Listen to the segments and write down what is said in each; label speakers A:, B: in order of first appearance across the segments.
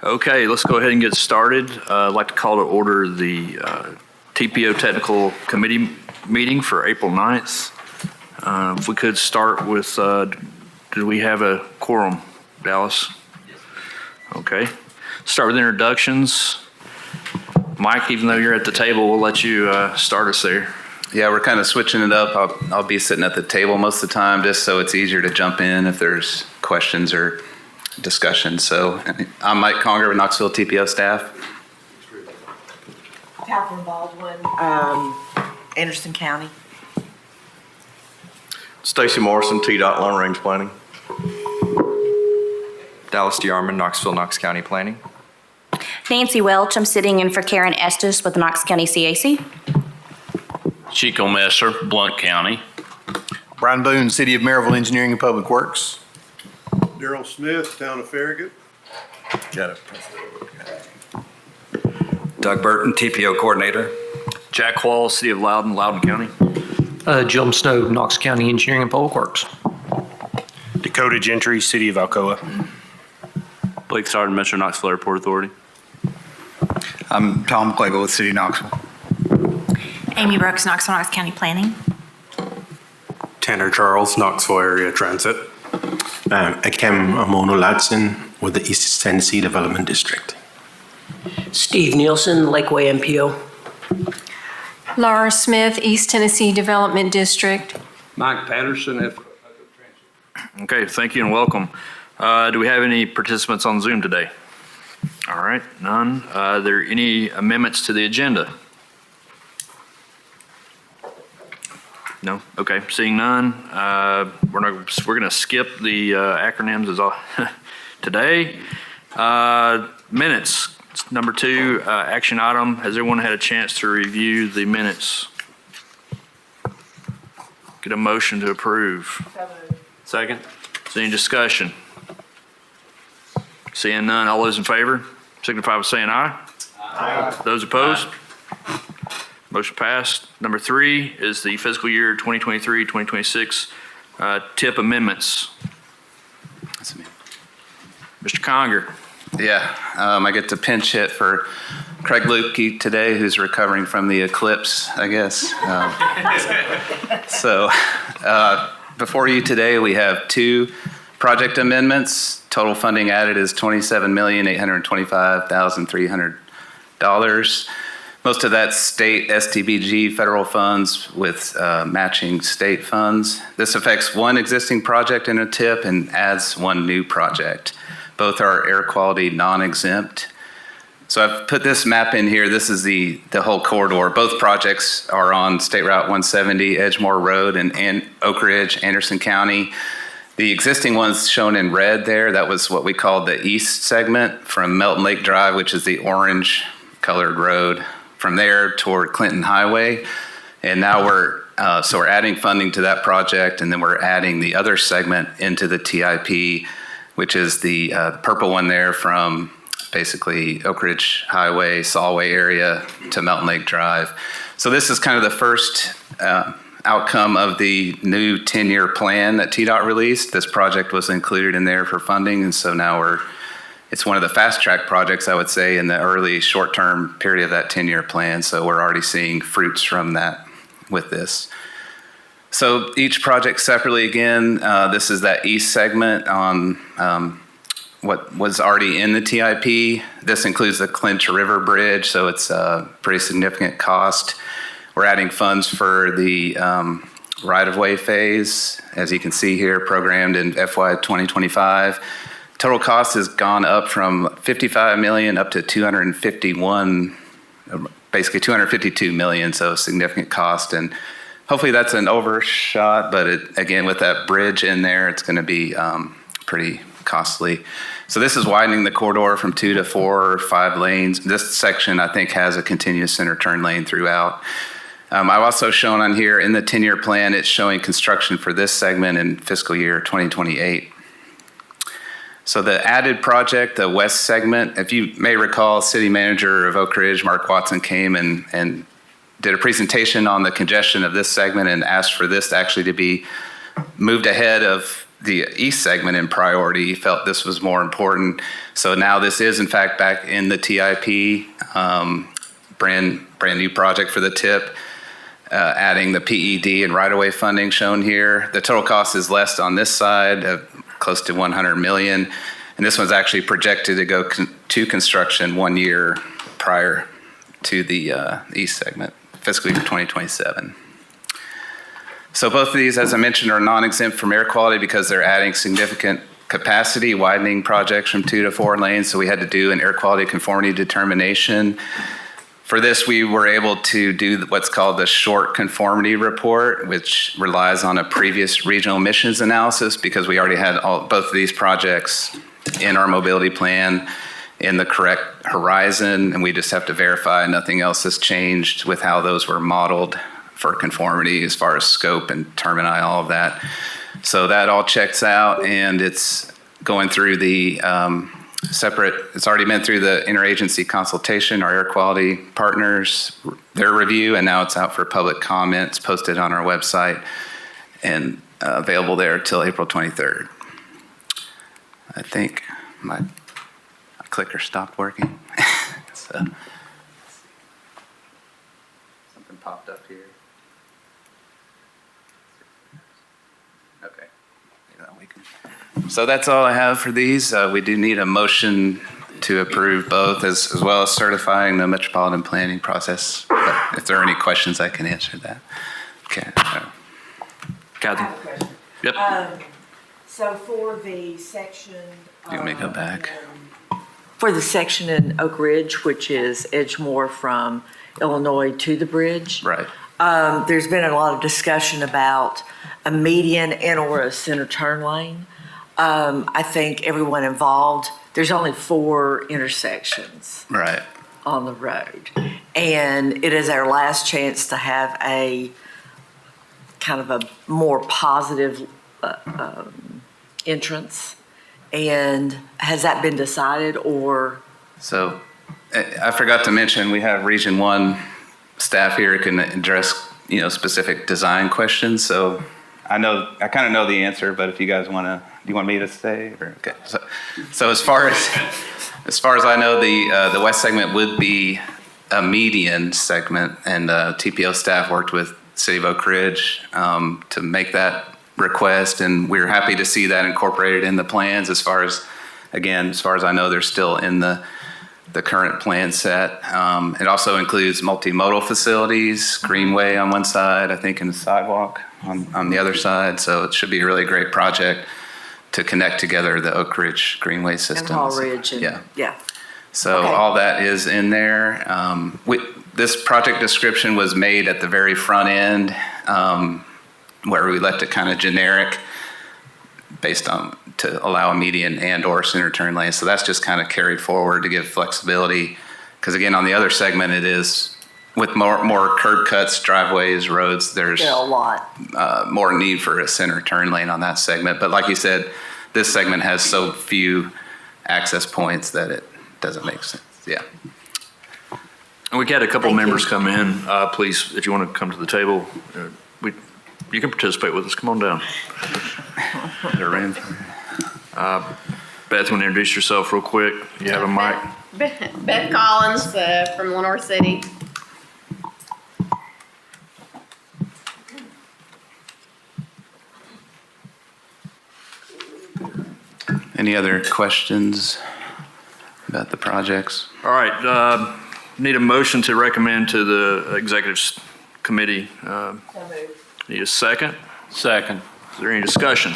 A: Okay, let's go ahead and get started. I'd like to call to order the TPO Technical Committee meeting for April 9th. If we could start with, do we have a quorum, Dallas? Okay. Start with introductions. Mike, even though you're at the table, we'll let you start us there.
B: Yeah, we're kind of switching it up. I'll be sitting at the table most of the time just so it's easier to jump in if there's questions or discussion. So I'm Mike Conger with Knoxville TPO staff.
C: Catherine Baldwin, Anderson County.
D: Stacy Morrison, TPOt Long Range Planning.
E: Dallas DeArmond, Knoxville, Knox County Planning.
F: Nancy Welch, I'm sitting in for Karen Estes with the Knox County CAC.
G: Chico Messer, Blount County.
H: Brian Boone, City of Maryville Engineering and Public Works.
I: Daryl Smith, Town of Farragut.
D: Got it.
E: Doug Burton, TPO Coordinator.
A: Jack Wall, City of Loudon, Loudoun County.
J: Jim Snow, Knox County Engineering and Public Works.
K: Dakota Gentry, City of Alcoa.
G: Blake Sargent, Metro Knoxville Airport Authority.
E: I'm Tom Clagle with City of Knoxville.
L: Amy Brooks, Knoxville, Knox County Planning.
M: Tanner Charles, Knoxville Area Transit.
N: Akem Amono Latson with the East Tennessee Development District.
O: Steve Nielsen, Lakeway MPO.
P: Laura Smith, East Tennessee Development District.
Q: Mike Patterson.
A: Okay, thank you and welcome. Do we have any participants on Zoom today? All right, none. Are there any amendments to the agenda? No? Okay, seeing none. We're going to skip the acronyms as all today. Minutes. Number 2, action item. Has everyone had a chance to review the minutes? Get a motion to approve.
G: Second.
A: Is there any discussion? Seeing none, all those in favor signify by saying aye. Aye. Those opposed? Aye. Motion passed. Number 3 is the fiscal year 2023-2026 TIP amendments.
B: That's me.
A: Mr. Conger.
B: Yeah, I get to pinch hit for Craig Lukey today, who's recovering from the eclipse, I guess. Before you today, we have 2 project amendments. Total funding added is $27,825,300. Most of that's state STBG federal funds with matching state funds. This affects 1 existing project in a TIP and adds 1 new project. Both are air quality non-exempt. So I've put this map in here. This is the whole corridor. Both projects are on State Route 170, Edgemore Road in Oak Ridge, Anderson County. The existing one's shown in red there. That was what we called the east segment from Melton Lake Drive, which is the orange colored road, from there toward Clinton Highway. And now we're adding funding to that project, and then we're adding the other segment into the TIP, which is the purple one there from basically Oak Ridge Highway, Solway area to Melton Lake Drive. So this is kind of the first outcome of the new 10-year plan that TDOT released. This project was included in there for funding, and so now it's one of the fast-track projects, I would say, in the early short-term period of that 10-year plan. So we're already seeing fruits from that with this. So each project separately, again, this is that east segment on what was already in the TIP. This includes the Clinch River Bridge, so it's a pretty significant cost. We're adding funds for the right-of-way phase, as you can see here, programmed in FY 2025. Total cost has gone up from $55 million up to basically $252 million, so significant cost. And hopefully that's an overshot, but again, with that bridge in there, it's going to be pretty costly. So this is widening the corridor from 2 to 4 or 5 lanes. This section, I think, has a continuous center turn lane throughout. I've also shown on here in the 10-year plan, it's showing construction for this segment in fiscal year 2028. So the added project, the west segment, if you may recall, City Manager of Oak Ridge, Mark Watson, came and did a presentation on the congestion of this segment and asked for this actually to be moved ahead of the east segment in priority. He felt this was more important. So now this is in fact back in the TIP, brand new project for the TIP, adding the PED and right-of-way funding shown here. The total cost is less on this side, close to 100 million. And this one's actually projected to go to construction 1 year prior to the east segment, fiscal year 2027. So both of these, as I mentioned, are non-exempt from air quality because they're adding significant capacity, widening projects from 2 to 4 lanes. So we had to do an air quality conformity determination. For this, we were able to do what's called the short conformity report, which relies on a previous regional emissions analysis because we already had both of these projects in our mobility plan in the correct horizon, and we just have to verify nothing else has changed with how those were modeled for conformity as far as scope and termini, all of that. So that all checks out, and it's going through the it's already been through the interagency consultation, our air quality partners, their review, and now it's out for public comments, posted on our website, and available there till April 23rd. I think my clicker stopped working. So, something popped up here. Okay. So that's all I have for these. We do need a motion to approve both as well as certifying the metropolitan planning process. But if there are any questions, I can answer that. Okay.
A: Kathy? Yep.
C: So for the section.
B: You want me to go back?
C: For the section in Oak Ridge, which is Edgemore from Illinois to the bridge.
B: Right.
C: There's been a lot of discussion about a median and or a center turn lane. I think everyone involved, there's only 4 intersections.
B: Right.
C: On the road. And it is our last chance to have a kind of a more positive entrance. And has that been decided or?
B: So I forgot to mention, we have Region 1 staff here who can address, specific design questions. So I kind of know the answer, but if you guys want to, do you want me to stay? Or, okay. So as far as I know, the west segment would be a median segment, and TPO staff worked with City of Oak Ridge to make that request, and we're happy to see that incorporated in the plans. As far as I know, they're still in the current plan set. It also includes multimodal facilities, greenway on one side, I think, and a sidewalk on the other side. So it should be a really great project to connect together the Oak Ridge Greenway system.
C: And Hall Ridge. Yeah.
B: So
C: okay.
B: All that is in there. This project description was made at the very front end, where we left it kind of generic based on to allow a median and or center turn lane. So that's just kind of carried forward to give flexibility. Because again, on the other segment, it is with more curb cuts, driveways, roads, there's
C: a lot
B: more need for a center turn lane on that segment. But like you said, this segment has so few access points that it doesn't make sense. Yeah.
A: And we had a couple members come in. Please, if you want to come to the table, you can participate with us. Come on down. Beth, you want to introduce yourself real quick? You have a mic?
Q: Beth Collins from Lenore City.
B: Any other questions about the projects?
A: All right. Need a motion to recommend to the executive committee. Need a second?
G: Second.
A: Is there any discussion?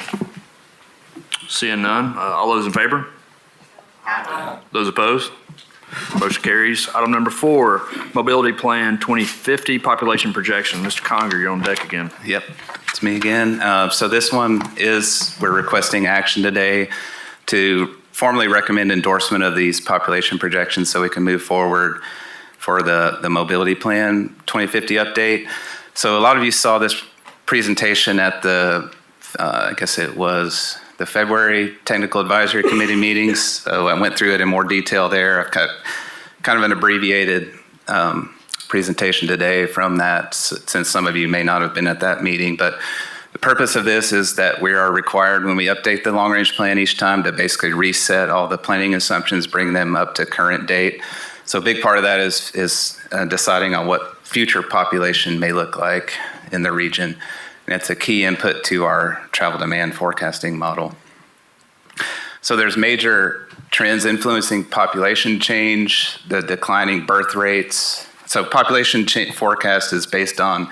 A: Seeing none. All those in favor? Aye. Those opposed? Motion carries. Item number 4, Mobility Plan 2050 Population Projection. Mr. Conger, you're on deck again.
B: Yep, it's me again. So this one we're requesting action today to formally recommend endorsement of these population projections so we can move forward for the Mobility Plan 2050 update. So a lot of you saw this presentation at I guess it was the February Technical Advisory Committee meetings. So I went through it in more detail there. I've got kind of an abbreviated presentation today from that, since some of you may not have been at that meeting. But The purpose of this is that we are required when we update the long-range plan each time to basically reset all the planning assumptions, bring them up to current date. So a big part of that is deciding on what future population may look like in the region. And it's a key input to our travel demand forecasting model. So there's major trends influencing population change, the declining birth rates. So population forecast is based on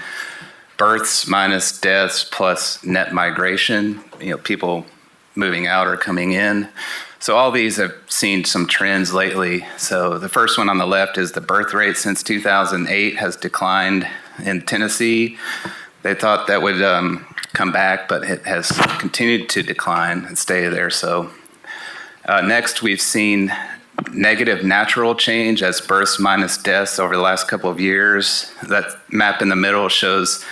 B: births minus deaths plus net migration, people moving out or coming in. So all these have seen some trends lately. So the first one on the left is the birth rate since 2008 has declined in Tennessee. They thought that would come back, but it has continued to decline and stay there. So next, we've seen negative natural change as births minus deaths over the last couple of years. That map in the middle shows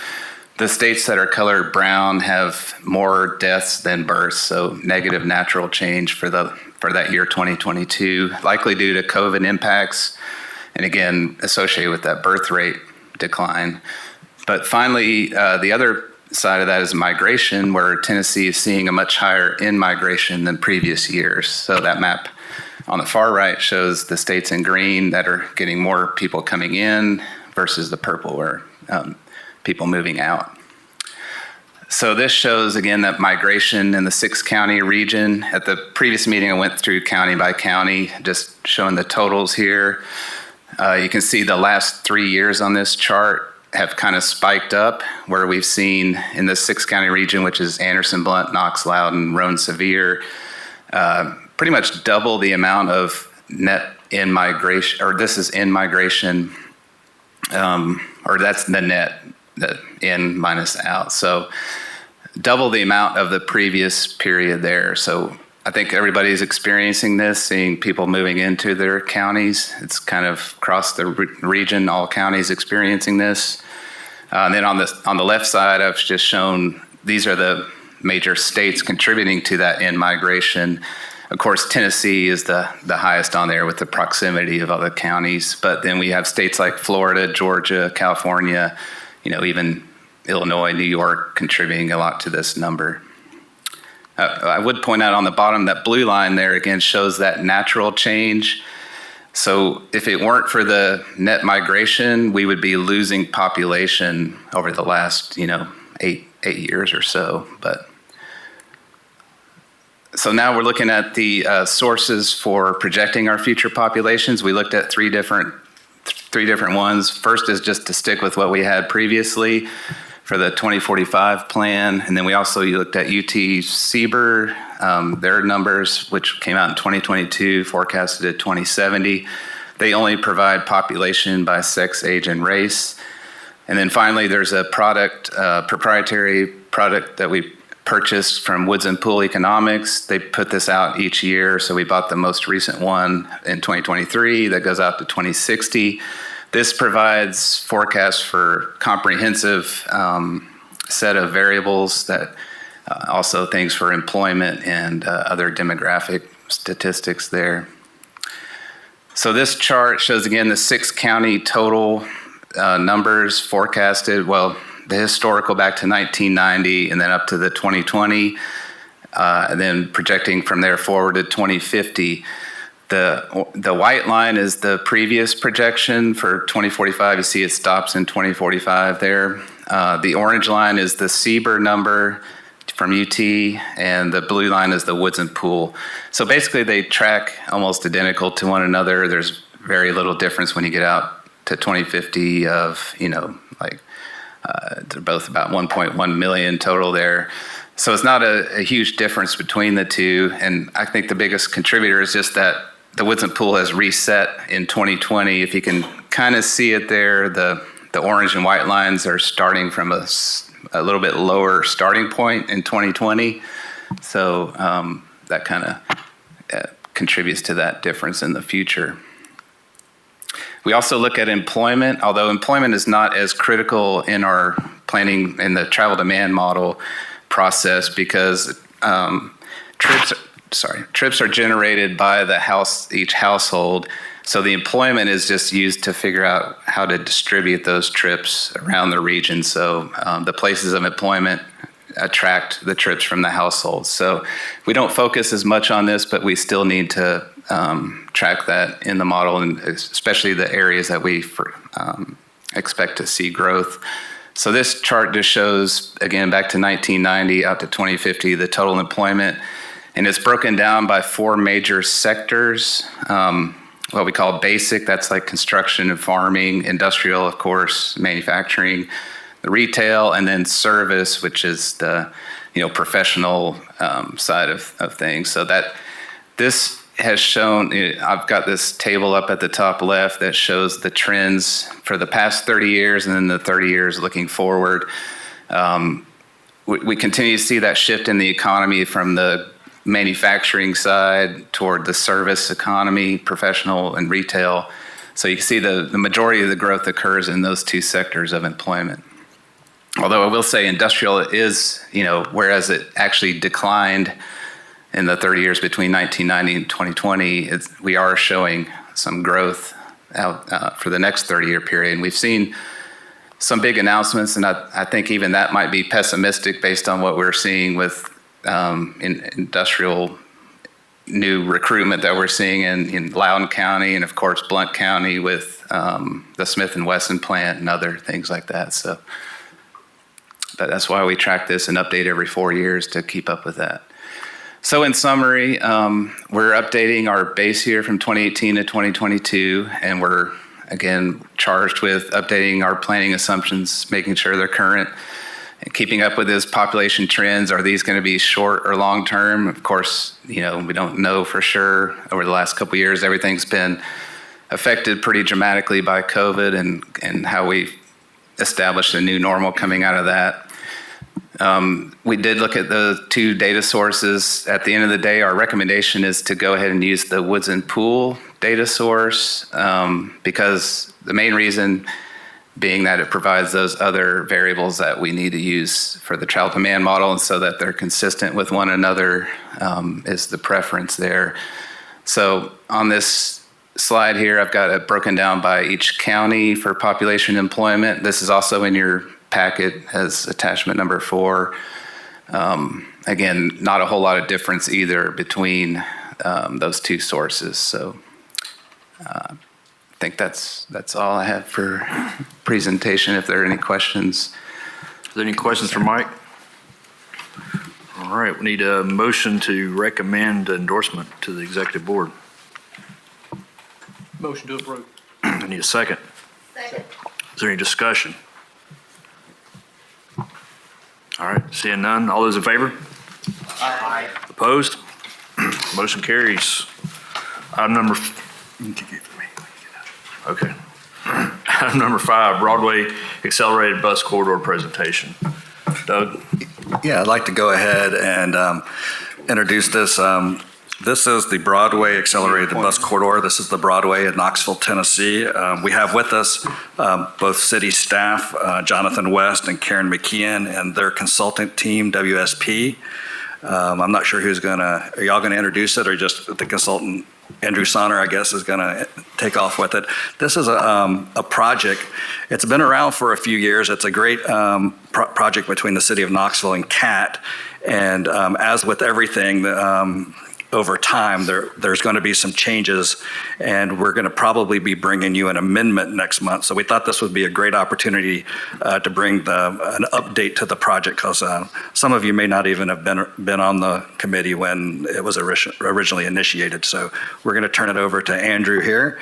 B: the states that are colored brown have more deaths than births, so negative natural change for that year 2022, likely due to COVID impacts, and again, associated with that birth rate decline. But finally, the other side of that is migration, where Tennessee is seeing a much higher in-migration than previous years. So that map on the far right shows the states in green that are getting more people coming in versus the purple where people moving out. So this shows, again, that migration in the 6-county region. At the previous meeting, I went through county by county, just showing the totals here. You can see the last 3 years on this chart have kind of spiked up, where we've seen in the 6-county region, which is Anderson, Blount, Knox, Loudoun, Roane, Sevier, pretty much double the amount of net in migration, or this is in migration, or that's the net, the in minus out. So double the amount of the previous period there. So I think everybody's experiencing this, seeing people moving into their counties. It's kind of across the region, all counties experiencing this. And then on the left side, I've just shown these are the major states contributing to that in migration. Of course, Tennessee is the highest on there with the proximity of other counties. But then we have states like Florida, Georgia, California, even Illinois, New York contributing a lot to this number. I would point out on the bottom, that blue line there again shows that natural change. So if it weren't for the net migration, we would be losing population over the last, 8 years or so. So now we're looking at the sources for projecting our future populations. We looked at three different ones. First is just to stick with what we had previously for the 2045 plan. And then we also looked at UT CBER, their numbers, which came out in 2022, forecasted at 2070. They only provide population by sex, age, and race. And then finally, there's a proprietary product that we purchased from Woods and Pool Economics. They put this out each year, so we bought the most recent one in 2023 that goes out to 2060. This provides forecasts for comprehensive set of variables that also things for employment and other demographic statistics there. So this chart shows again the 6-county total numbers forecasted, the historical back to 1990 and then up to the 2020, and then projecting from there forward to 2050. The white line is the previous projection for 2045. You see it stops in 2045 there. The orange line is the CBER number from UT, and the blue line is the Woods and Pool. So basically they track almost identical to one another. There's very little difference when you get out to 2050 of, they're both about 1.1 million total there. So it's not a huge difference between the two. And I think the biggest contributor is just that the Woods and Pool has reset in 2020. If you can kind of see it there, the orange and white lines are starting from a little bit lower starting point in 2020. So that kind of contributes to that difference in the future. We also look at employment, although employment is not as critical in our planning in the travel demand model process because trips are generated by each household. So the employment is just used to figure out how to distribute those trips around the region. So the places of employment attract the trips from the households. So we don't focus as much on this, but we still need to track that in the model, and especially the areas that we expect to see growth. So this chart just shows, again, back to 1990 out to 2050, the total employment, and it's broken down by 4 major sectors. What we call basic, that's like construction and farming, industrial, of course, manufacturing, the retail, and then service, which is the professional side of things. So that this has shown, I've got this table up at the top left that shows the trends for the past 30 years and then the 30 years looking forward. We continue to see that shift in the economy from the manufacturing side toward the service economy, professional and retail. So you can see the majority of the growth occurs in those 2 sectors of employment. Although I will say industrial is, whereas it actually declined in the 30 years between 1990 and 2020, we are showing some growth out for the next 30-year period. And we've seen some big announcements, and I think even that might be pessimistic based on what we're seeing with in industrial new recruitment that we're seeing in Loudoun County and, of course, Blount County with the Smith & Wesson plant and other things like that. So, but that's why we track this and update every 4 years to keep up with that. So in summary, we're updating our base year from 2018 to 2022, and we're, again, charged with updating our planning assumptions, making sure they're current, and keeping up with those population trends. Are these going to be short or long term? Of course, we don't know for sure. Over the last couple of years, everything's been affected pretty dramatically by COVID and how we established a new normal coming out of that. We did look at the 2 data sources. At the end of the day, our recommendation is to go ahead and use the Woods and Pool data source because the main reason being that it provides those other variables that we need to use for the child demand model, and so that they're consistent with one another is the preference there. So on this slide here, I've got it broken down by each county for population employment. This is also in your packet as attachment number 4. Again, not a whole lot of difference either between those 2 sources. So I think that's all I have for presentation. If there are any questions.
A: Are there any questions for Mike? All right, we need a motion to recommend endorsement to the executive board.
J: Motion to approve.
A: I need a second.
Q: Second.
A: Is there any discussion? All right, seeing none. All those in favor?
Q: Aye.
A: Opposed? Motion carries. Item number, okay. Item number 5, Broadway Accelerated Bus Corridor presentation. Doug?
E: Yeah, I'd like to go ahead and introduce this. This is the Broadway Accelerated Bus Corridor. This is the Broadway in Knoxville, Tennessee. We have with us both city staff, Jonathan West and Karen McKeon, and their consultant team, WSP. I'm not sure who's are y'all gonna introduce it, or just the consultant, Andrew Sonner, I guess, is gonna take off with it. This is a project. It's been around for a few years. It's a great project between the city of Knoxville and CAT. And as with everything, over time, there's going to be some changes, and we're going to probably be bringing you an amendment next month. So we thought this would be a great opportunity to bring an update to the project, because some of you may not even have been on the committee when it was originally initiated. So we're going to turn it over to Andrew here,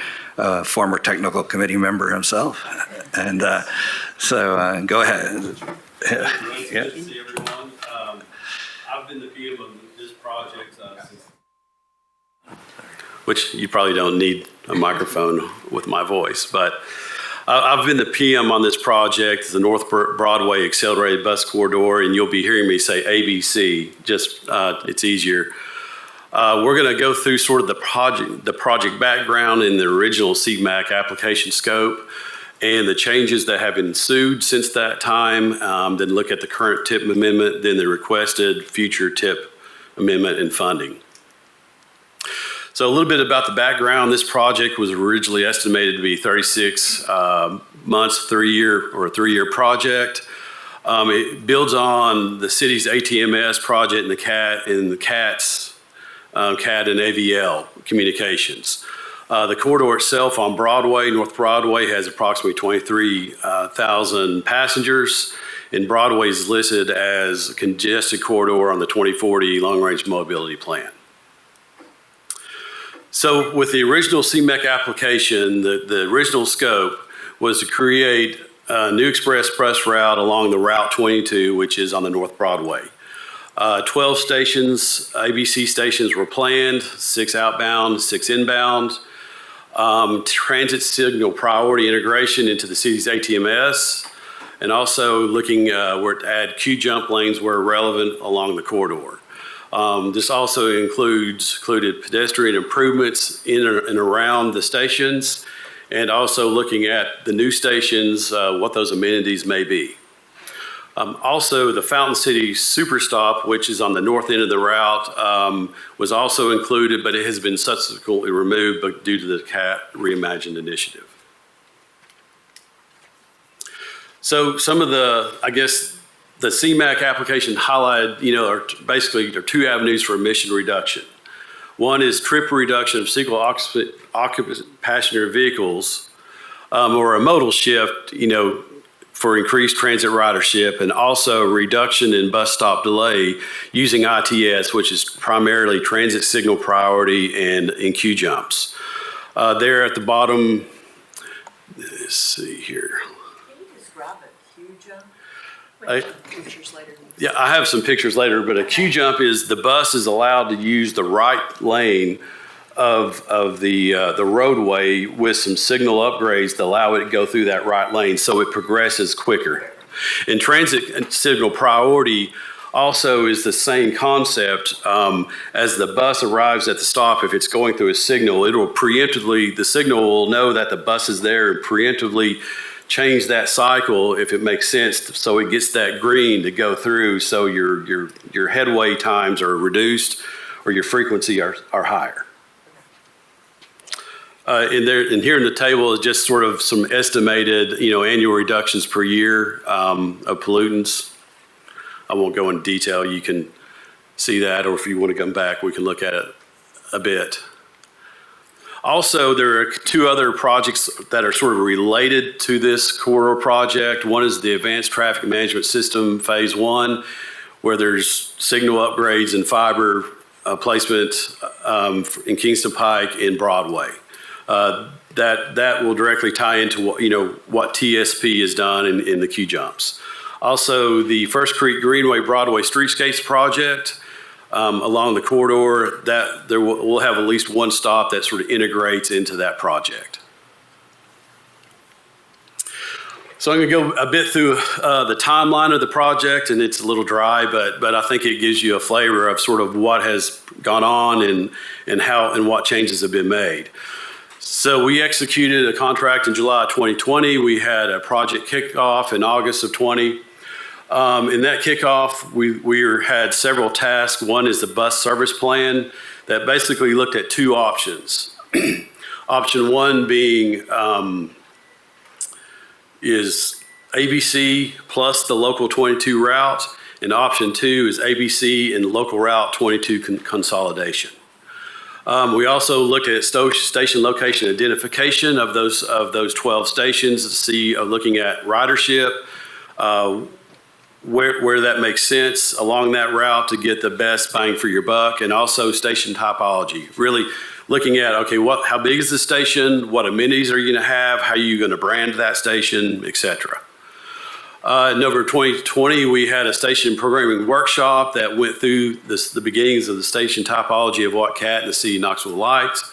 E: former technical committee member himself. And so go ahead.
R: Good to see everyone. I've been the PM of this project since. Which you probably don't need a microphone with my voice, but I've been the PM on this project, the North Broadway Accelerated Bus Corridor, and you'll be hearing me say ABC, just it's easier. We're going to go through sort of the project background and the original CMAQ application scope and the changes that have ensued since that time, then look at the current TIP amendment, then the requested future TIP amendment and funding. So a little bit about the background. This project was originally estimated to be 36 months, a 3-year project. It builds on the city's ATMS project and the CATS, CAT and AVL communications. The corridor itself on Broadway, North Broadway, has approximately 23,000 passengers, and Broadway is listed as a congested corridor on the 2040 Long-Range Mobility Plan. So with the original CMEC application, the original scope was to create a new express bus route along the Route 22, which is on the North Broadway. 12 stations, ABC stations were planned, 6 outbound, 6 inbound. Transit signal priority integration into the city's ATMS, and also looking where to add Q-jump lanes where relevant along the corridor. This also included pedestrian improvements in and around the stations, and also looking at the new stations, what those amenities may be. Also, the Fountain City Superstop, which is on the north end of the route, was also included, but it has been subsequently removed due to the CAT Reimagined initiative. So some of the, I guess, the CMAQ application highlighted, are basically there are 2 avenues for emission reduction. One is trip reduction of single occupant passenger vehicles, or a modal shift, for increased transit ridership, and also reduction in bus stop delay using ITS, which is primarily transit signal priority and in Q jumps. There at the bottom, let's see here.
C: Can you describe a Q jump? Pictures later.
R: Yeah, I have some pictures later, but a Q jump is the bus is allowed to use the right lane of the roadway with some signal upgrades to allow it to go through that right lane so it progresses quicker. And transit signal priority also is the same concept. As the bus arrives at the stop, if it's going through a signal, it will preemptively, the signal will know that the bus is there and preemptively change that cycle if it makes sense, so it gets that green to go through, so your headway times are reduced or your frequency are higher. And here in the table is just sort of some estimated, annual reductions per year of pollutants. I won't go into detail. You can see that, or if you want to come back, we can look at it a bit. Also, there are 2 other projects that are sort of related to this corridor project. One is the Advanced Traffic Management System Phase 1, where there's signal upgrades and fiber placement in Kingston Pike and Broadway. That will directly tie into what TSP has done in the Q jumps. Also, the First Creek Greenway Broadway Streetscapes project along the corridor, that we'll have at least one stop that sort of integrates into that project. So I'm going to go a bit through the timeline of the project, and it's a little dry, but I think it gives you a flavor of sort of what has gone on and what changes have been made. So we executed a contract in July 2020. We had a project kickoff in August of 20. In that kickoff, we had several tasks. One is the bus service plan that basically looked at 2 options. Option 1 being is ABC plus the local 22 route, and option 2 is ABC and local route 22 consolidation. We also looked at station location identification of those 12 stations to see, looking at ridership, where that makes sense along that route to get the best bang for your buck, and also station typology. Really looking at, okay, how big is the station? What amenities are you going to have? How are you going to brand that station, et cetera. In November 2020, we had a station programming workshop that went through the beginnings of the station typology of what CAT and the city of Knoxville likes.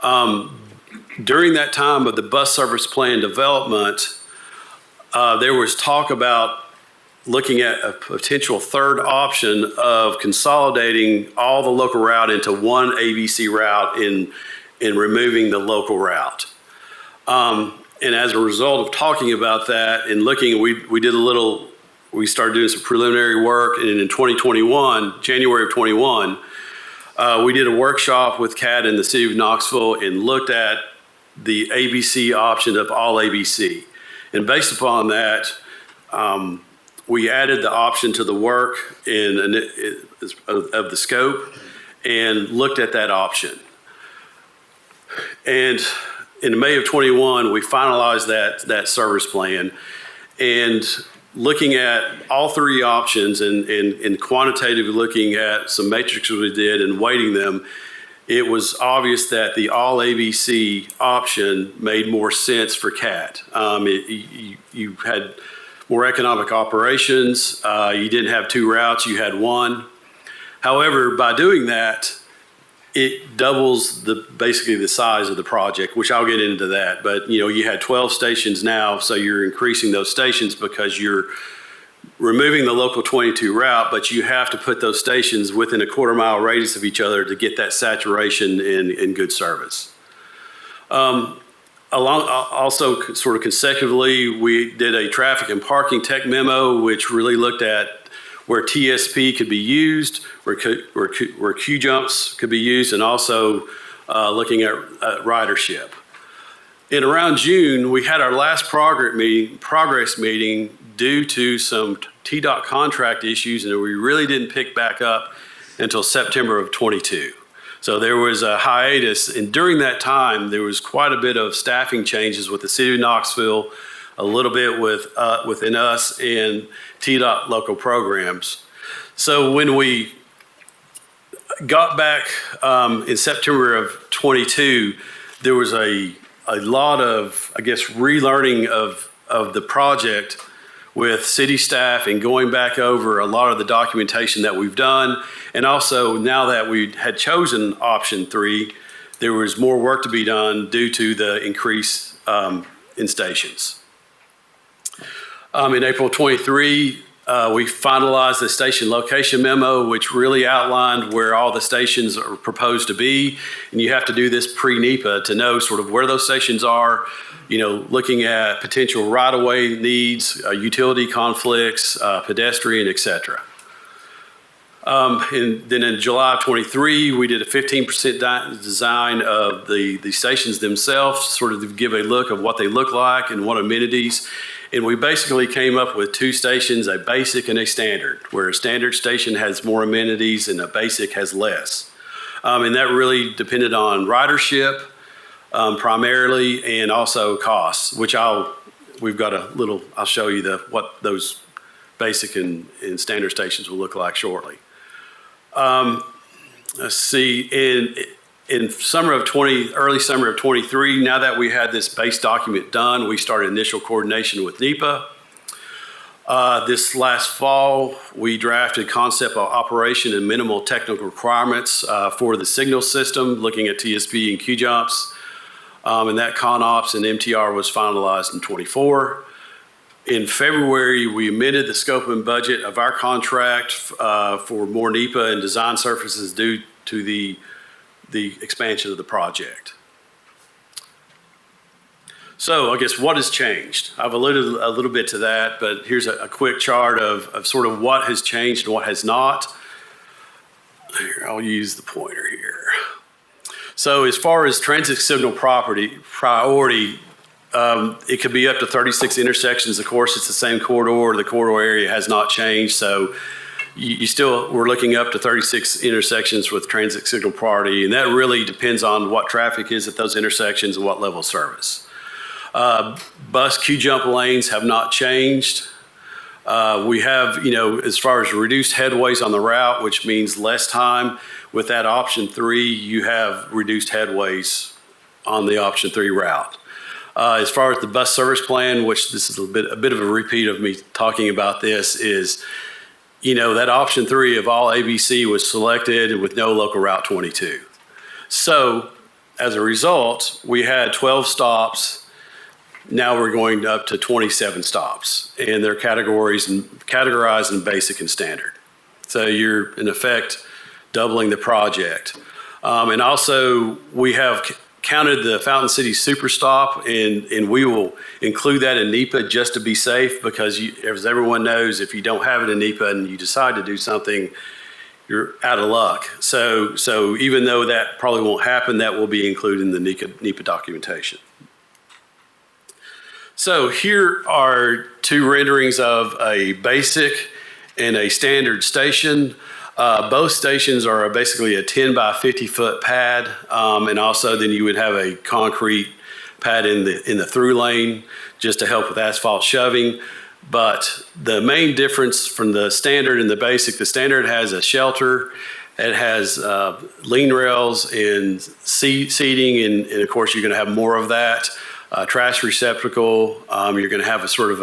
R: During that time of the bus service plan development, there was talk about looking at a potential third option of consolidating all the local route into one ABC route and removing the local route. And as a result of talking about that and looking, we started doing some preliminary work, and in 2021, January of 21, we did a workshop with CAT in the city of Knoxville and looked at the ABC option of all ABC. And based upon that, we added the option to the work of the scope and looked at that option. And in May of 21, we finalized that service plan, and looking at all three options and quantitatively looking at some matrices we did and weighting them, it was obvious that the all ABC option made more sense for CAT. You had more economic operations. You didn't have two routes, you had one. However, by doing that, it doubles basically the size of the project, which I'll get into that. But you had 12 stations now, so you're increasing those stations because you're removing the local 22 route, but you have to put those stations within a quarter-mile radius of each other to get that saturation in good service. Also, sort of consecutively, we did a traffic and parking tech memo, which really looked at where TSP could be used, where Q jumps could be used, and also looking at ridership. In around June, we had our last progress meeting due to some TDOT contract issues, and we really didn't pick back up until September of 22. So there was a hiatus, and during that time, there was quite a bit of staffing changes with the city of Knoxville, a little bit within us and TDOT local programs. So when we got back in September of 22, there was a lot of, I guess, relearning of the project with city staff and going back over a lot of the documentation that we've done. And also, now that we had chosen option 3, there was more work to be done due to the increase in stations. In April 23, we finalized the station location memo, which really outlined where all the stations are proposed to be. And you have to do this pre-NEPA to know sort of where those stations are, looking at potential right-of-way needs, utility conflicts, pedestrian, et cetera. And then in July of 23, we did a 15% design of the stations themselves, sort of to give a look of what they look like and what amenities. And we basically came up with 2 stations, a basic and a standard, where a standard station has more amenities and a basic has less. And that really depended on ridership primarily, and also costs, which I'll show you what those basic and standard stations will look like shortly. Let's see, in early summer of 23, now that we had this base document done, we started initial coordination with NEPA. This last fall, we drafted concept of operation and minimal technical requirements for the signal system, looking at TSP and Q jumps. And that ConOps and MTR was finalized in 24. In February, we amended the scope and budget of our contract for more NEPA and design services due to the expansion of the project. So I guess what has changed? I've alluded a little bit to that, but here's a quick chart of sort of what has changed and what has not. Here, I'll use the pointer here. So as far as transit signal priority, it could be up to 36 intersections. Of course, it's the same corridor. The corridor area has not changed. So we're looking up to 36 intersections with transit signal priority. And that really depends on what traffic is at those intersections and what level of service. Bus Q jump lanes have not changed. We have, as far as reduced headways on the route, which means less time. With that option 3, you have reduced headways on the option 3 route. As far as the bus service plan, which this is a bit of a repeat of me talking about this, is, that option 3 of all ABC was selected with no local route 22. So as a result, we had 12 stops. Now we're going up to 27 stops, and they're categorized in basic and standard. So you're in effect doubling the project. And also we have counted the Fountain City Super Stop, and we will include that in NEPA just to be safe, because as everyone knows, if you don't have it in NEPA and you decide to do something, you're out of luck. So even though that probably won't happen, that will be included in the NEPA documentation. So here are two renderings of a basic and a standard station. Both stations are basically a 10 by 50 foot pad, and also then you would have a concrete pad in the through lane just to help with asphalt shoving. But the main difference from the standard and the basic, the standard has a shelter, it has lean rails and seating, and of course you're going to have more of that. Trash receptacle, you're going to have a sort of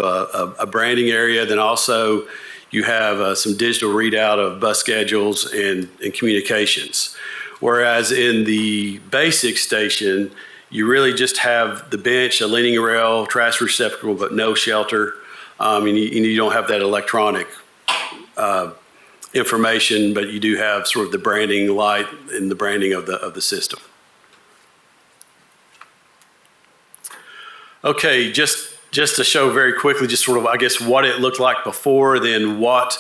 R: a branding area. Then also you have some digital readout of bus schedules and communications. Whereas in the basic station, you really just have the bench, a leaning rail, trash receptacle, but no shelter. And you don't have that electronic information, but you do have sort of the branding light and the branding of the system. Okay, just to show very quickly, just sort of, I guess, what it looked like before, then what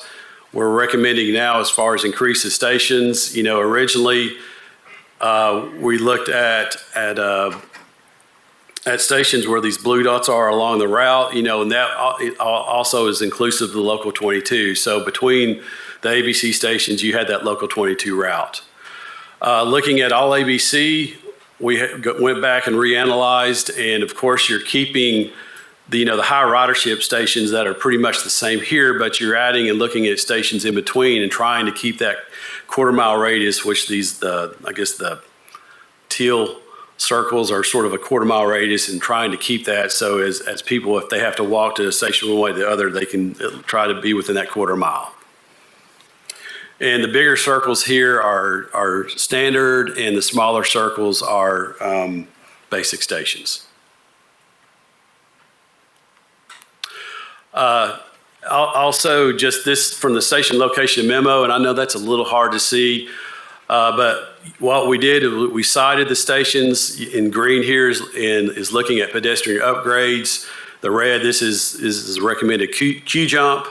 R: we're recommending now as far as increase the stations. You know, originally we looked at stations where these blue dots are along the route, you know, and that also is inclusive of the local 22. So between the ABC stations, you had that local 22 route. Looking at all ABC, we went back and reanalyzed, and of course you're keeping the high ridership stations that are pretty much the same here, but you're adding and looking at stations in between and trying to keep that quarter-mile radius, which I guess the teal circles are sort of a quarter-mile radius, and trying to keep that so as people, if they have to walk to a station one way or the other, they can try to be within that quarter mile. And the bigger circles here are standard, and the smaller circles are basic stations. Also, just this from the station location memo, and I know that's a little hard to see, but what we did is we cited the stations in green here is looking at pedestrian upgrades. The red, this is recommended Q jump.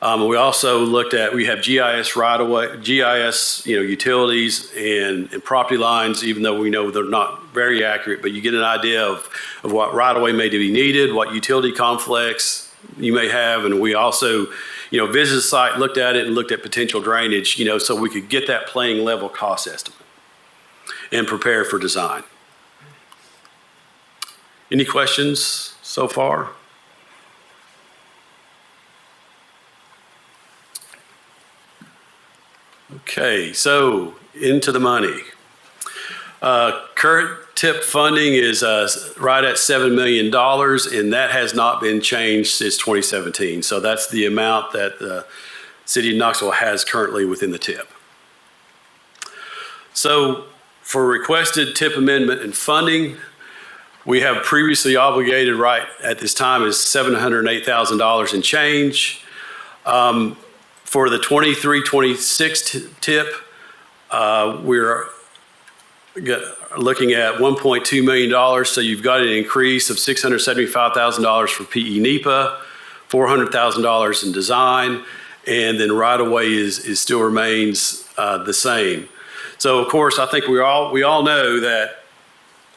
R: We also looked at, we have GIS right-of-way, GIS, utilities and property lines, even though we know they're not very accurate, but you get an idea of what right-of-way may be needed, what utility conflicts you may have. And we also, visited the site, looked at it and looked at potential drainage, so we could get that playing level cost estimate and prepare for design. Any questions so far? Okay, so into the money. Current TIP funding is right at $7 million, and that has not been changed since 2017. So that's the amount that the City of Knoxville has currently within the TIP. So for requested TIP amendment and funding, we have previously obligated right at this time is $708,000 and change. For the 23-26 TIP, we're looking at $1.2 million. So you've got an increase of $675,000 for PE NEPA, $400,000 in design, and then right-of-way still remains the same. So of course, I think we all know that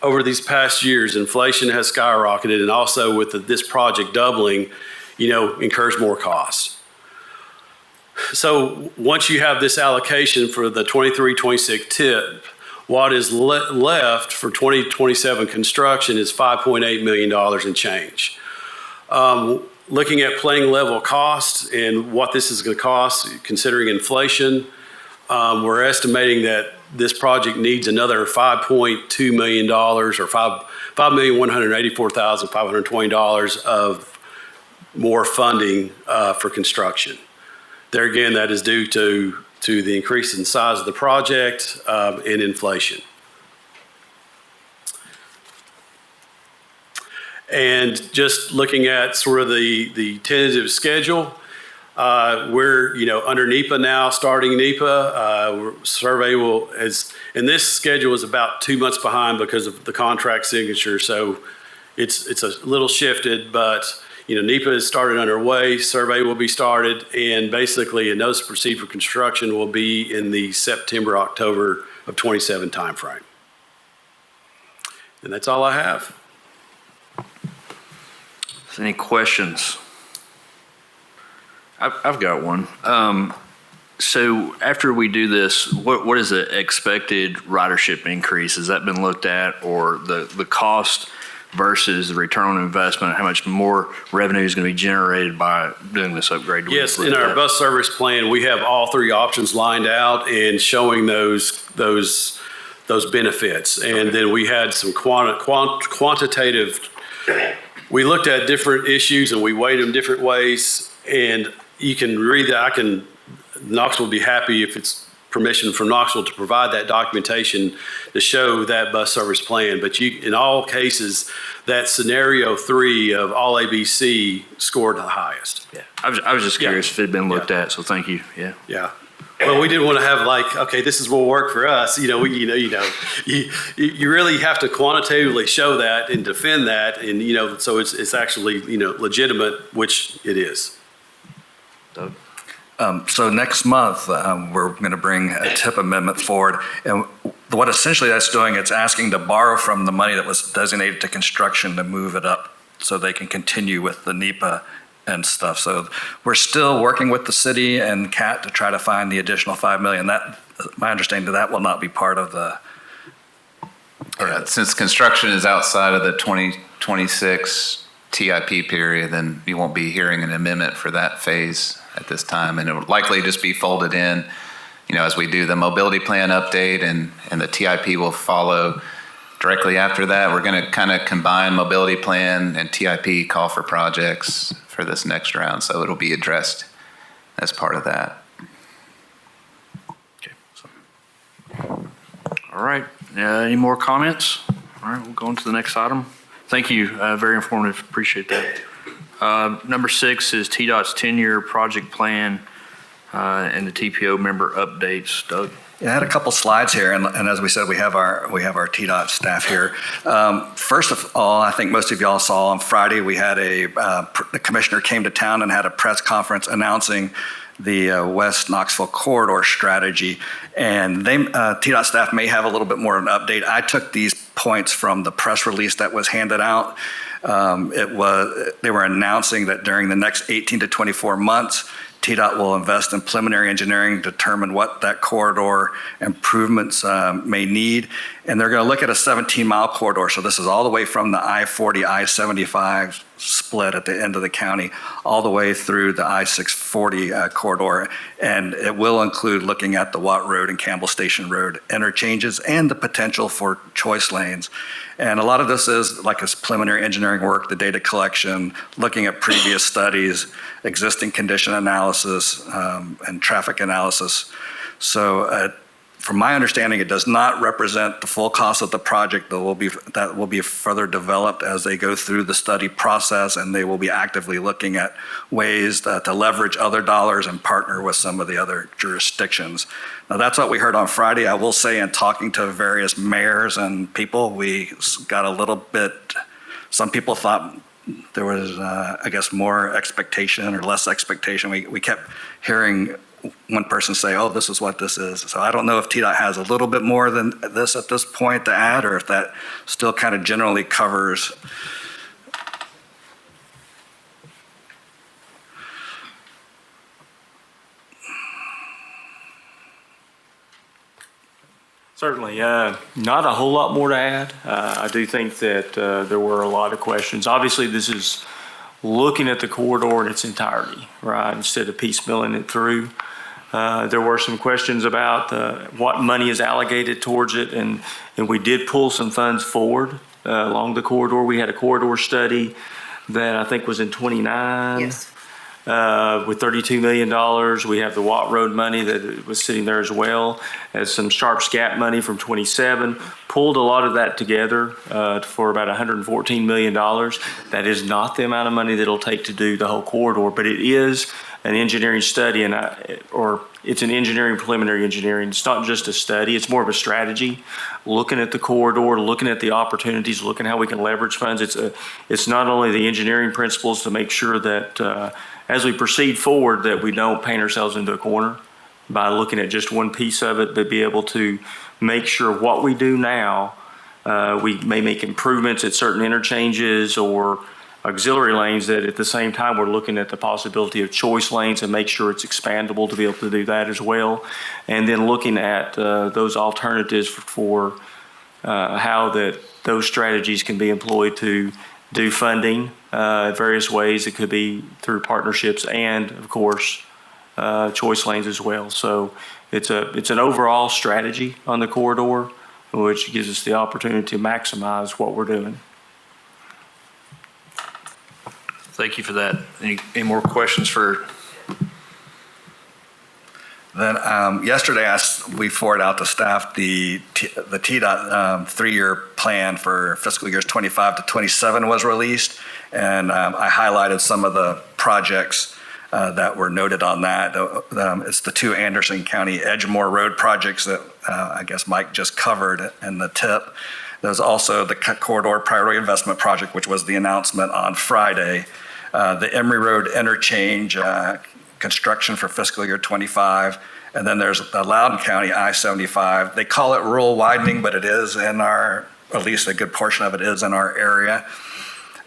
R: over these past years, inflation has skyrocketed, and also with this project doubling, incurs more costs. So once you have this allocation for the 23-26 TIP, what is left for 2027 construction is $5.8 million and change. Looking at playing level costs and what this is going to cost, considering inflation, we're estimating that this project needs another $5.2 million or $5,184,520 of more funding for construction. There again, that is due to the increase in size of the project and inflation. And just looking at sort of the tentative schedule, we're under NEPA now, starting NEPA. Survey and this schedule is about 2 months behind because of the contract signature, so it's a little shifted, but NEPA has started underway, survey will be started, and basically a notice to proceed for construction will be in the September, October of 27 timeframe. And that's all I have.
A: Any questions? I've got one. So after we do this, what is the expected ridership increase? Has that been looked at, or the cost versus the return on investment? How much more revenue is going to be generated by doing this upgrade?
R: Yes, in our bus service plan, we have all three options lined out and showing those benefits. And then we had some quantitative. We looked at different issues and we weighed them different ways. And you can read that. Knoxville will be happy if it's permission from Knoxville to provide that documentation to show that bus service plan. But in all cases, that scenario 3 of all ABC scored the highest.
A: Yeah, I was just curious if it had been looked at. So thank you. Yeah.
R: Yeah. Well, we didn't want to have okay, this is what will work for us. You really have to quantitatively show that and defend that, and so it's actually legitimate, which it is.
A: Doug?
E: So next month, we're going to bring a TIP amendment forward. And what essentially that's doing, it's asking to borrow from the money that was designated to construction to move it up so they can continue with the NEPA and stuff. So we're still working with the city and CAT to try to find the additional $5 million. That, my understanding, that will not be part of the.
B: Since construction is outside of the 2026 TIP period, then you won't be hearing an amendment for that phase at this time, and it would likely just be folded in, as we do the mobility plan update, and the TIP will follow directly after that. We're going to kind of combine mobility plan and TIP call for projects for this next round, so it'll be addressed as part of that.
A: Okay. All right. Any more comments? All right, we'll go on to the next item. Thank you. Very informative. Appreciate that. Number 6 is TDOT's 10-year project plan and the TPO member updates. Doug?
E: Yeah, I had a couple slides here, and as we said, we have our TDOT staff here. First of all, I think most of y'all saw on Friday we had the commissioner came to town and had a press conference announcing the West Knoxville corridor strategy, and TDOT staff may have a little bit more of an update. I took these points from the press release that was handed out. They were announcing that during the next 18 to 24 months, TDOT will invest in preliminary engineering, determine what that corridor improvements may need, and they're going to look at a 17-mile corridor. So this is all the way from the I-40, I-75 split at the end of the county, all the way through the I-640 corridor, and it will include looking at the Watt Road and Campbell Station Road interchanges and the potential for choice lanes. And a lot of this is like this preliminary engineering work, the data collection, looking at previous studies, existing condition analysis, and traffic analysis. So from my understanding, it does not represent the full cost of the project that will be further developed as they go through the study process, and they will be actively looking at ways to leverage other dollars and partner with some of the other jurisdictions. Now, that's what we heard on Friday. I will say, in talking to various mayors and people, we got a little bit, some people thought there was, I guess, more expectation or less expectation. We kept hearing one person say, oh, this is what this is. So I don't know if TDOT has a little bit more than this at this point to add, or if that still kind of generally covers.
K: Certainly, not a whole lot more to add. I do think that there were a lot of questions. Obviously, this is looking at the corridor in its entirety, right, instead of piecemealing it through. There were some questions about what money is allocated towards it, and we did pull some funds forward along the corridor. We had a corridor study that I think was in 29.
C: Yes.
K: With $32 million. We have the Watt Road money that was sitting there as well as some Sharps Gap money from 27. Pulled a lot of that together for about $114 million. That is not the amount of money that it'll take to do the whole corridor, but it is an engineering study, or it's an engineering, preliminary engineering. It's not just a study, it's more of a strategy, looking at the corridor, looking at the opportunities, looking how we can leverage funds. It's not only the engineering principles to make sure that as we proceed forward that we don't paint ourselves into a corner by looking at just one piece of it, but be able to make sure what we do now, we may make improvements at certain interchanges or auxiliary lanes, that at the same time, we're looking at the possibility of choice lanes and make sure it's expandable to be able to do that as well. And then looking at those alternatives for how those strategies can be employed to do funding various ways. It could be through partnerships and, of course, choice lanes as well. So it's an overall strategy on the corridor, which gives us the opportunity to maximize what we're doing.
A: Thank you for that. Any more questions for?
E: Then yesterday, we forwarded out to staff the TDOT 3-year plan for fiscal years 25 to 27 was released, and I highlighted some of the projects that were noted on that. It's the 2 Anderson County Edgemore Road projects that I guess Mike just covered in the tip. There's also the Corridor Priority Investment Project, which was the announcement on Friday. The Emory Road Interchange construction for fiscal year 25. And then there's the Loudoun County I-75. They call it rural widening, but it is in our, at least a good portion of it is in our area.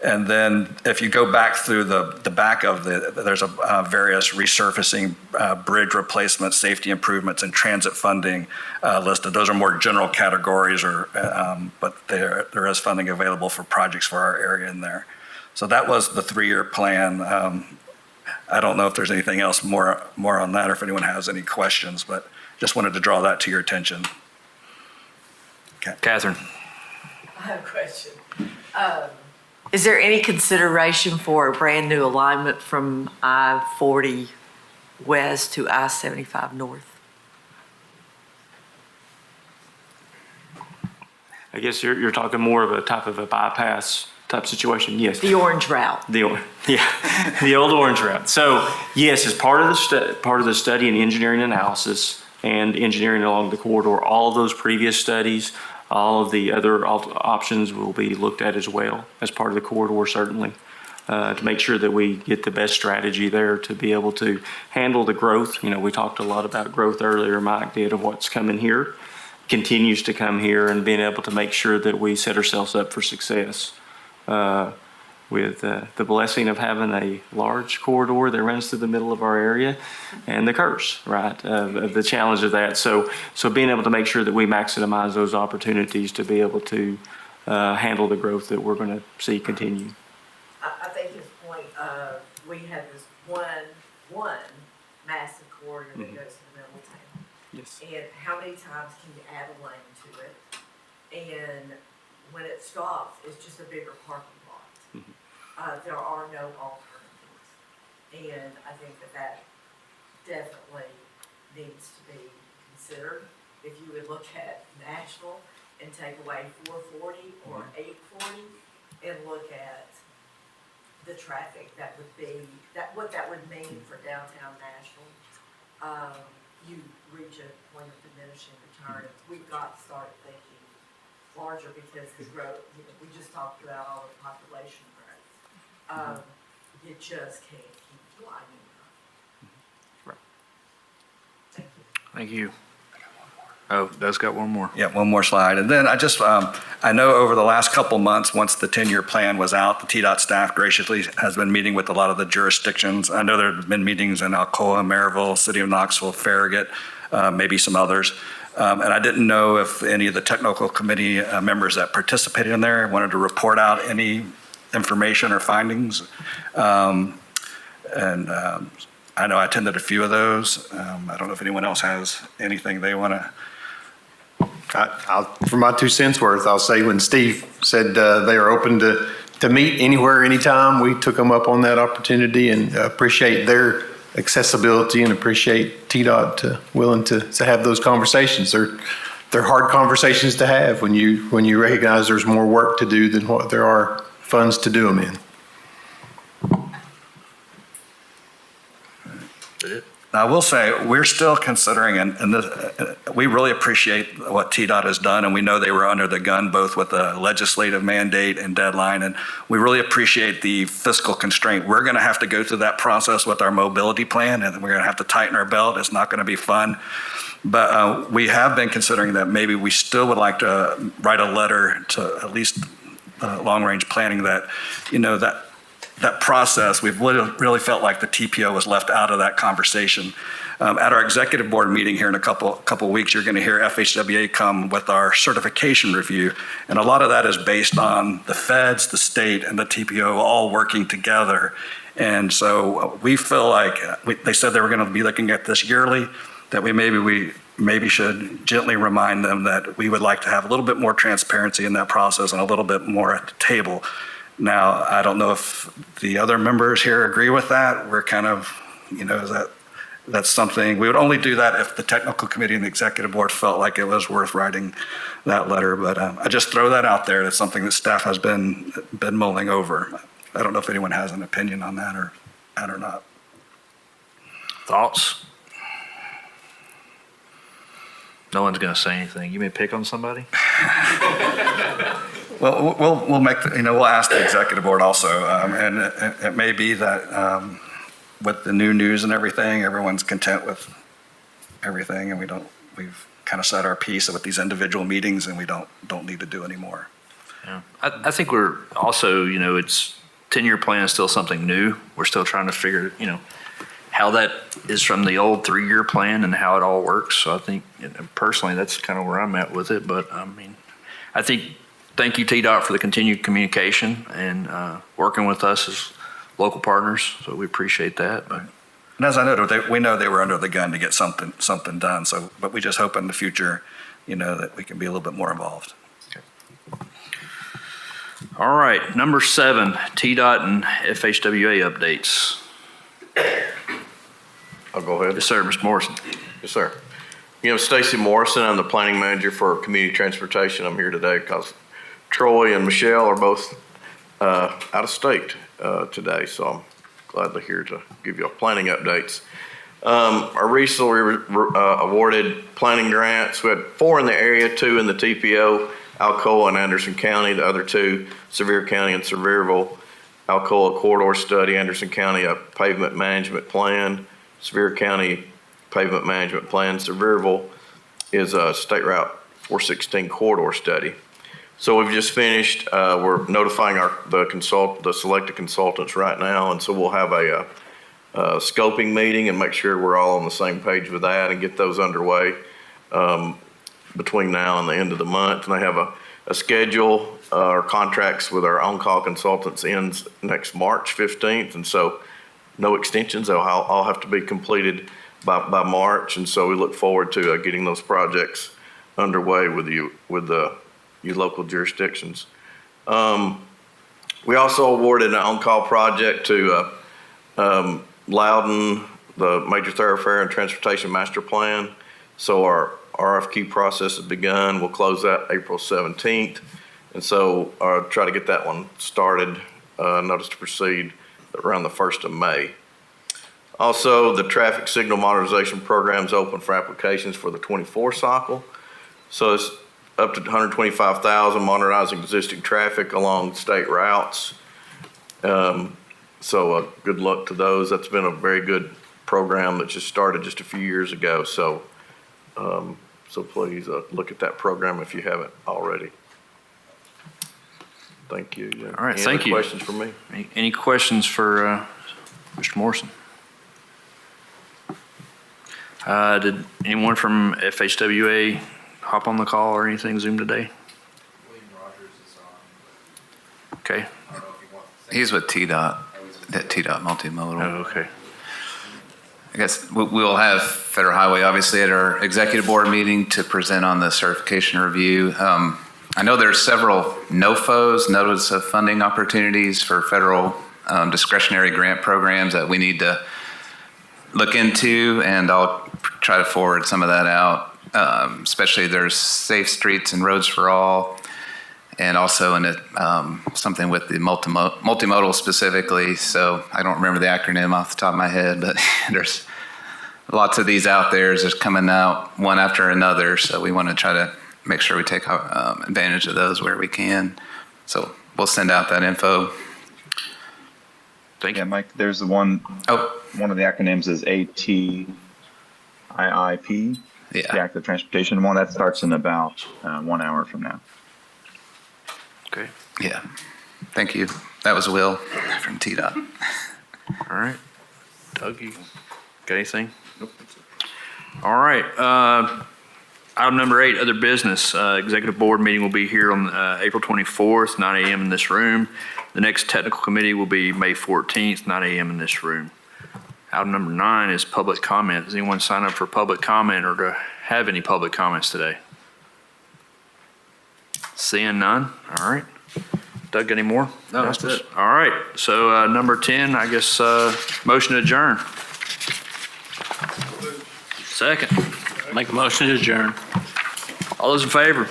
E: And then if you go back through the back of there's various resurfacing, bridge replacement, safety improvements, and transit funding listed. Those are more general categories, but there is funding available for projects for our area in there. So that was the 3-year plan. I don't know if there's anything else more on that or if anyone has any questions, but just wanted to draw that to your attention. Okay.
A: Catherine.
C: I have a question. Is there any consideration for a brand new alignment from I-40 west to I-75 north?
K: I guess you're talking more of a type of a bypass type situation. Yes.
C: The orange route.
K: The old orange route. So yes, as part of the study and engineering analysis and engineering along the corridor, all of those previous studies, all of the other options will be looked at as well as part of the corridor, certainly, to make sure that we get the best strategy there to be able to handle the growth. You know, we talked a lot about growth earlier, Mike did, of what's coming here, continues to come here, and being able to make sure that we set ourselves up for success. With the blessing of having a large corridor that runs through the middle of our area, and the curse, right, of the challenge of that. So being able to make sure that we maximize those opportunities to be able to handle the growth that we're going to see continue.
C: I think his point of we have this one massive corridor that goes to the middle of town.
K: Yes.
C: And how many times can you add a lane to it? And when it stops, it's just a bigger parking lot.
K: Mm-hmm.
C: There are no alternatives. And I think that definitely needs to be considered. If you would look at Nashville and take away 440 or 840 and look at the traffic that would be, what that would mean for downtown Nashville, you reach a point of diminishing returns. We've got to start thinking larger because the growth, we just talked about all the population growth. You just can't keep lining up.
A: Right.
C: Thank you.
A: Thank you. Oh, Doug's got one more.
E: Yeah, one more slide. And then I know over the last couple months, once the 10-year plan was out, the TDOT staff graciously has been meeting with a lot of the jurisdictions. I know there have been meetings in Alcoa, Maryville, City of Knoxville, Farragut, maybe some others. And I didn't know if any of the technical committee members that participated in there wanted to report out any information or findings. I know I attended a few of those. I don't know if anyone else has anything they want to.
H: For my 2 cents worth, I'll say when Steve said they are open to meet anywhere, anytime, we took them up on that opportunity and appreciate their accessibility and appreciate TDOT willing to have those conversations. They're hard conversations to have when you recognize there's more work to do than what there are funds to do them in.
E: I will say we're still considering, and we really appreciate what TDOT has done, and we know they were under the gun both with the legislative mandate and deadline, and we really appreciate the fiscal constraint. We're going to have to go through that process with our mobility plan, and we're going to have to tighten our belt. It's not going to be fun. But we have been considering that maybe we still would like to write a letter to at least long-range planning that, that that process, we've really felt like the TPO was left out of that conversation. At our executive board meeting here in a couple weeks, you're going to hear FHWA come with our certification review. And a lot of that is based on the feds, the state, and the TPO all working together. And so we feel like they said they were going to be looking at this yearly, that we maybe should gently remind them that we would like to have a little bit more transparency in that process and a little bit more at the table. Now, I don't know if the other members here agree with that. We're kind of, that's something, we would only do that if the technical committee and the executive board felt like it was worth writing that letter. But I just throw that out there. That's something that staff has been mulling over. I don't know if anyone has an opinion on that or not.
A: Thoughts? No one's going to say anything. You may pick on somebody?
E: Well, we'll make, we'll ask the executive board also. And it may be that with the new news and everything, everyone's content with everything and we've kind of said our piece with these individual meetings and we don't need to do any more.
A: Yeah. I think we're also, it's 10-year plan is still something new. We're still trying to figure, how that is from the old 3-year plan and how it all works. So I think personally, that's kind of where I'm at with it. But I think, thank you TDOT for the continued communication and working with us as local partners. So we appreciate that. But
E: and as I noted, we know they were under the gun to get something done. So, but we just hope in the future, that we can be a little bit more involved.
A: All right, number 7, TDOT and FHWA updates.
D: I'll go ahead.
A: Yes, sir, Mr. Morrison.
D: Yes, sir. Stacy Morrison, I'm the planning manager for community transportation. I'm here today because Troy and Michelle are both out of state today, so I'm gladly here to give you planning updates. Our recently awarded planning grants, we had 4 in the area, 2 in the TPO, Alcoa and Anderson County, the other 2, Sevier County and Sevierville. Alcoa corridor study, Anderson County a pavement management plan, Sevier County pavement management plan. Sevierville is a State Route 416 corridor study. So we've just finished. We're notifying the selected consultants right now, and so we'll have a scoping meeting and make sure we're all on the same page with that and get those underway between now and the end of the month. And they have a schedule. Our contracts with our on-call consultants ends next March 15th, and so no extensions. They'll all have to be completed by March, and so we look forward to getting those projects underway with you local jurisdictions. We also awarded an on-call project to Loudon, the Major Thoroughfare and Transportation Master Plan. So our RFQ process has begun. We'll close that April 17th. And so try to get that one started, notice to proceed around the 1st of May. Also, the traffic signal modernization program is open for applications for the 24 cycle. So it's up to $125,000 modernizing existing traffic along state routes. So good luck to those. That's been a very good program that just started just a few years ago. So please look at that program if you haven't already. Thank you.
A: All right,
D: Any
A: thank you.
D: Questions for me?
A: Any questions for Mr. Morrison? Did anyone from FHWA hop on the call or anything Zoom today?
B: William Rogers is on.
A: Okay.
B: He's with TDOT, that TDOT multimodal.
A: Oh, okay.
B: I guess we'll have Federal Highway obviously at our executive board meeting to present on the certification review. I know there's several NOFOs, notice of funding opportunities for federal discretionary grant programs that we need to look into, and I'll try to forward some of that out. Especially there's Safe Streets and Roads for All, and also in something with the multimodal specifically. So I don't remember the acronym off the top of my head, but there's lots of these out there. There's coming out one after another. So we want to try to make sure we take advantage of those where we can. So we'll send out that info.
A: Thank you.
S: Yeah, Mike, there's the one.
B: Oh,
S: one of the acronyms is ATIIP.
B: Yeah.
S: The Active Transportation one. That starts in about 1 hour from now.
A: Okay.
B: Yeah. Thank you. That was Will from TDOT.
A: All right. Doug, you got anything? Nope. All right. Item number 8, other business. Executive board meeting will be here on April 24th, 9 a.m. in this room. The next technical committee will be May 14th, 9 a.m. in this room. Item number 9 is public comment. Does anyone sign up for public comment or to have any public comments today? Seeing none. All right. Doug, any more?
G: No, that's it.
A: All right. So number 10, I guess, motion to adjourn. Second.
G: Make a motion to adjourn.
A: All those in favor?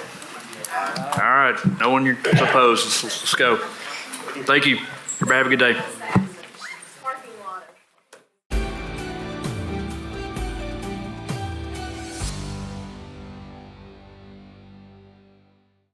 A: All right. No one opposed. Let's go. Thank you. Everybody have a good day.